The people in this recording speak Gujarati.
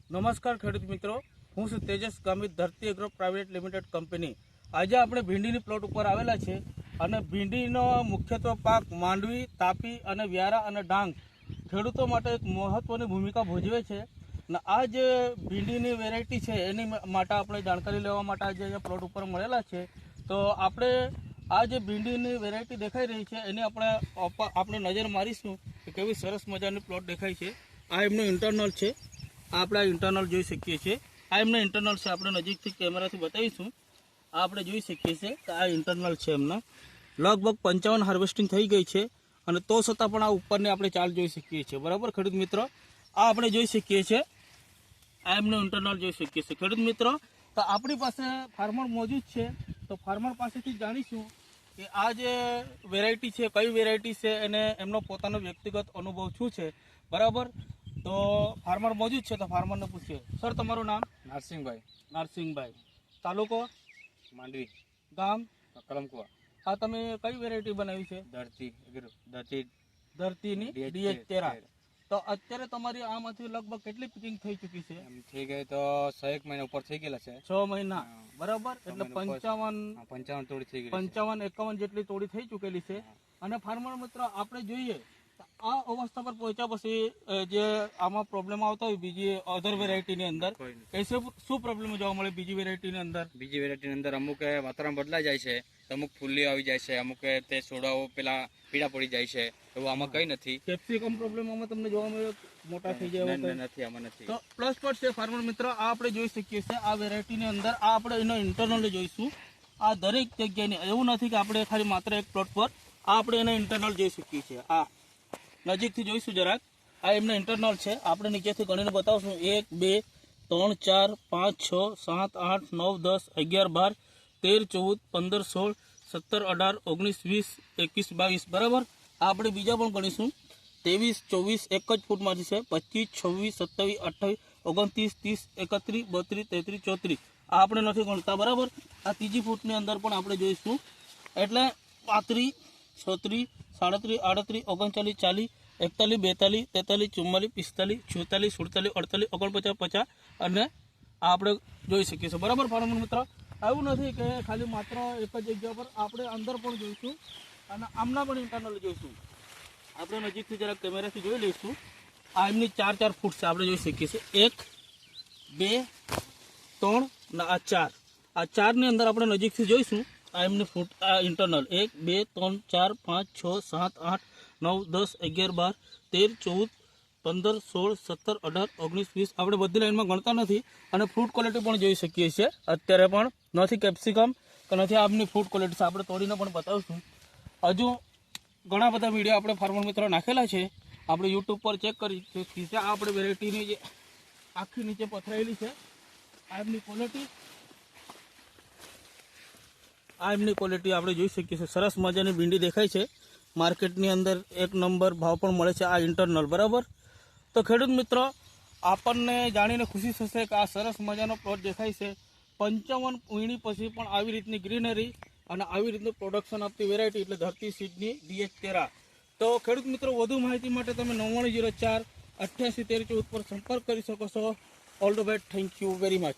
નમસ્કાર ખેડૂત મિત્રો, હું છું તેજસ ગામિત, ધરતી એગ્રો પ્રાઇવેટ લિમિટેડ કંપની. આજે આપણે ભીંડીની પ્લોટ ઉપર આવેલા છે અને ભીંડીનો મુખ્યત્વે પાક માંડવી, તાપી અને વ્યારા અને ડાંગ ખેડૂતો માટે એક મહત્વની ભૂમિકા ભજવે છે. અને આ જે ભીંડીની વેરાયટી છે એની માટે આપણે જાણકારી લેવા માટે આજે અહીંયા પ્લોટ ઉપર મળેલા છે. તો આપણે આ જે ભીંડીની વેરાયટી દેખાઈ રહી છે એની આપણે નજર મારીશું કે કેવી સરસ મજાની પ્લોટ દેખાય છે. આ એમનું ઇન્ટરનલ છે, આપણે આ ઇન્ટરનલ જોઈ શકીએ છીએ. આ એમના ઇન્ટરનલ છે, આપણે નજીકથી કેમેરાથી બતાવીશું. આ આપણે જોઈ શકીએ છીએ કે આ ઇન્ટરનલ છે એમના. લગભગ 55 હાર્વેસ્ટિંગ થઈ ગઈ છે અને તો છતાં પણ આ ઉપરની આપણે ચાલ જોઈ શકીએ છીએ. બરાબર ખેડૂત મિત્રો, આ આપણે જોઈ શકીએ છીએ, આ એમનું ઇન્ટરનલ જોઈ શકીએ છીએ. ખેડૂત મિત્રો, તો આપણી પાસે ફાર્મર મોજૂદ છે, તો ફાર્મર પાસેથી જાણીશું કે આ જે વેરાયટી છે કઈ વેરાયટી છે અને એમનો પોતાનો વ્યક્તિગત અનુભવ શું છે. બરાબર, તો ફાર્મર મોજૂદ છે તો ફાર્મરને પૂછીએ. સર, તમારું નામ? નરસિંહભાઈ. તાલુકો? માંડવી. ગામ? કલમકુવા. આ તમે કઈ વેરાયટી બનાવી છે? ધરતીની DH13. તો અત્યારે તમારી આમાંથી લગભગ કેટલી પિકિંગ થઈ ચૂકી છે? થઈ ગઈ તો 6 મહિના ઉપર થઈ ગયેલા છે. 6 મહિના. બરાબર, એટલે 55 તોડી થઈ ગઈ, 51 જેટલી તોડી થઈ ચૂકેલી છે. અને ફાર્મર મિત્ર, આપણે જોઈએ આ અવસ્થા પર પહોંચ્યા પછી જે આમાં પ્રોબ્લેમ આવતો હોય બીજી અધર વેરાયટીની અંદર, શું પ્રોબ્લેમ જોવા મળે બીજી વેરાયટીની અંદર? બીજી વેરાયટીની અંદર અમુક વાતાવરણ બદલાઈ જાય છે, અમુક ફૂલી આવી જાય છે, અમુક તે છોડાઓ પેલા પીડા પડી જાય છે. એવું આમાં કઈ નથી. કેપ્સિકમ પ્રોબ્લેમ આમાં તમને જોવા મળે મોટા થઈ જાય નથી, આમાં નથી. તો પ્લસ પોઈન્ટ છે ફાર્મર મિત્ર, આ આપણે જોઈ શકીએ છીએ આ વેરાયટીની અંદર. આ આપણે એનો ઇન્ટરનલ જોઈશું. આ દરેક જગ્યાની, એવું નથી કે આપણે ખાલી માત્ર એક પ્લોટ પર, આ આપણે એના ઇન્ટરનલ જોઈ શકીએ છીએ. આ નજીકથી જોઈશું જરાક. આ એમના ઇન્ટરનલ છે, આપણે નીચેથી ગણીને બતાવશું. 1 2 3 4 5 6 7 8 9 10 11 12 13 14 15 16 17 18 19 20 21 22. બરાબર, આ આપણે બીજા પણ ગણીશું. 23 24 એક જ ફૂટમાંથી છે. 25 26 27 28 29 30 31 32 33 34. આ આપણે નથી ગણતા. બરાબર, આ ત્રીજી ફૂટની અંદર પણ આપણે જોઈશું. એટલે 35 36 37 38 39 40 41 42 43 44 45 46 47 48 49 50 અને આ આપણે જોઈ શકીએ છીએ. બરાબર ફાર્મર મિત્ર, એવું નથી કે ખાલી માત્ર એક જ જગ્યા પર, આપણે અંદર પણ જોઈશું અને આમના પણ ઇન્ટરનલ જોઈશું. આપણે નજીકથી જરાક કેમેરાથી જોઈ લઈશું. આ એમની 4 ફૂટ છે, આપણે જોઈ શકીએ છીએ. 1 2 3 અને આ 4. આ 4ની અંદર આપણે નજીકથી જોઈશું. આ એમની ફૂટ, આ ઇન્ટરનલ 1 2 3 4 5 6 7 8 9 10 11 12 13 14 15 16 17 18 19 20. આપણે બધી લાઈનમાં ગણતા નથી. અને ફ્રૂટ ક્વોલિટી પણ જોઈ શકીએ છીએ. અત્યારે પણ નથી કેપ્સિકમ કે નથી આપની ફ્રૂટ ક્વોલિટી છે, આપણે તોડીને પણ બતાવીશું. હજુ ઘણા બધા વિડીયો આપણે ફાર્મર મિત્રો નાખેલા છે, આપણે યુટ્યુબ પર ચેક કરી શકીએ છીએ. આ આપણે વેરાયટીની જે આખી નીચે પથરાયેલી છે, આ એમની ક્વોલિટી, આ એમની ક્વોલિટી આપણે જોઈ શકીએ છીએ. સરસ મજાની ભીંડી દેખાય છે. માર્કેટની અંદર 1 નંબર ભાવ પણ મળે છે. આ ઇન્ટરનલ. બરાબર, તો ખેડૂત મિત્રો, આપણને જાણીને ખુશી થશે કે આ સરસ મજાનો પ્લોટ દેખાય છે. 55 વીણી પછી પણ આવી રીતની ગ્રીનરી અને આવી રીતનું પ્રોડક્શન આપતી વેરાયટી એટલે ધરતી સીડની DH13. તો ખેડૂત મિત્રો, વધુ માહિતી માટે તમે 9904 88 13 14 પર સંપર્ક કરી શકો છો. All the best. Thank you very much.